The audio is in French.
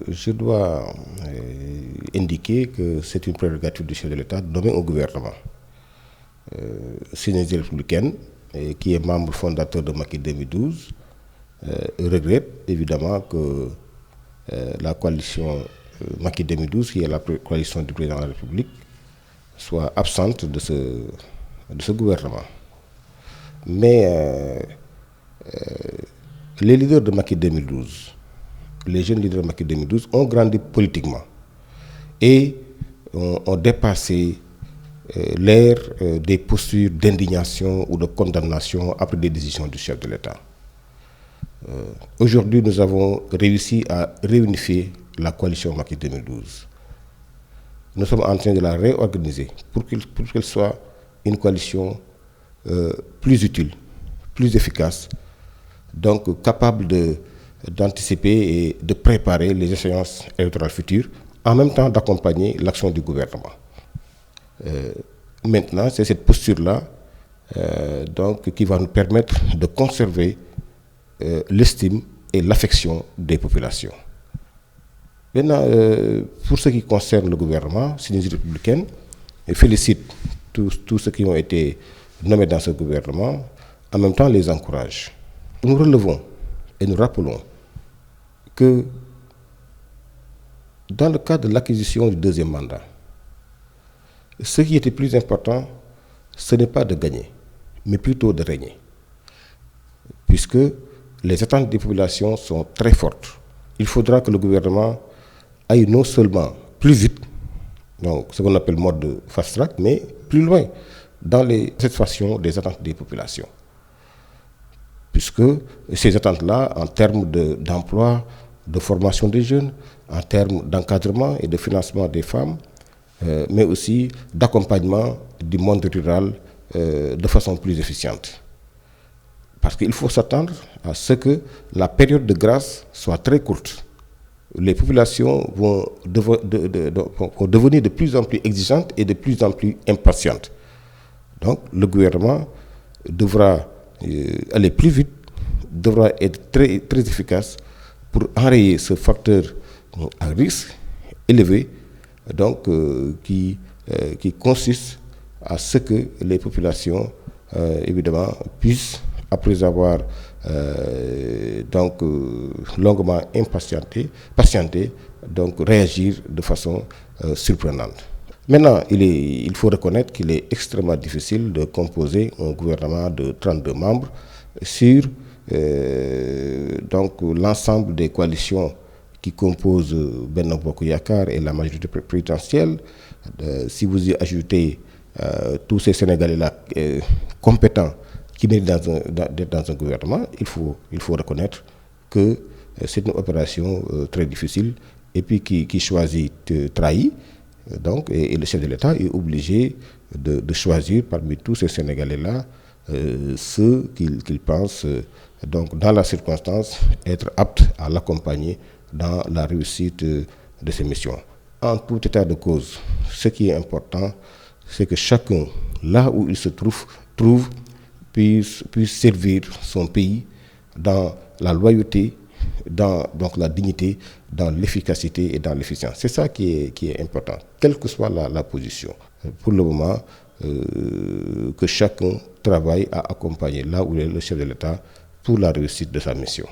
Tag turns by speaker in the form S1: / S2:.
S1: je dois indiquer que c'est une prérogative du chef de l'État de nommer un gouvernement. Synergie républicaine, qui est membre fondateur de Macky 2012, regrette évidemment que la coalition Macky 2012, qui est la coalition du président de la République, soit absente de ce gouvernement. Mais les leaders de Macky 2012, les jeunes leaders de Macky 2012 ont grandi politiquement et ont dépassé l'ère des postures d'indignation ou de condamnation après des décisions du chef de l'État. Aujourd'hui, nous avons réussi à réunifier la coalition Macky 2012. Nous sommes en train de la réorganiser pour qu'elle soit une coalition plus utile, plus efficace, donc capable d'anticiper et de préparer les échéances électorales futures, en même temps d'accompagner l'action du gouvernement. Maintenant, c'est cette posture-là qui va nous permettre de conserver l'estime et l'affection des populations. Maintenant, pour ce qui concerne le gouvernement, Synergie républicaine, je félicite tous ceux qui ont été nommés dans ce gouvernement, en même temps les encourage. Nous relevons et nous rappelons que dans le cadre de l'acquisition du deuxième mandat, ce qui était plus important, ce n'est pas de gagner, mais plutôt de régner. Puisque les attentes des populations sont très fortes. Il faudra que le gouvernement aille non seulement plus vite, donc ce qu'on appelle mode de fast track, mais plus loin dans les satisfactions des attentes des populations. Puisque ces attentes-là, en termes d'emploi, de formation des jeunes, en termes d'encadrement et de financement des femmes, mais aussi d'accompagnement du monde rural de façon plus efficiente. Parce qu'il faut s'attendre à ce que la période de grâce soit très courte. Les populations vont devenir de plus en plus exigeantes et de plus en plus impatientes. Donc le gouvernement devra aller plus vite, devra être très, très efficace pour enrayer ce facteur à risque élevé, donc qui consiste à ce que les populations, évidemment, puissent, après avoir longuement patienté, donc réagir de façon surprenante. Maintenant, il faut reconnaître qu'il est extrêmement difficile de composer un gouvernement de 32 membres sur l'ensemble des coalitions qui composent Benno Bokk Yakaar et la majorité présidentielle. Si vous y ajoutez tous ces Sénégalais-là compétents qui méritent d'être dans un gouvernement, il faut reconnaître que c'est une opération très difficile et puis qui choisit trahit. Donc, et le chef de l'État est obligé de choisir parmi tous ces Sénégalais-là ceux qu'il pense, donc dans la circonstance, être aptes à l'accompagner dans la réussite de ses missions. En tout état de cause, ce qui est important, c'est que chacun, là où il se trouve puisse servir son pays dans la loyauté, dans la dignité, dans l'efficacité et dans l'efficience. C'est ça qui est important, quelle que soit la position. Pour le moment, que chacun travaille à accompagner là où est le chef de l'État pour la réussite de sa mission.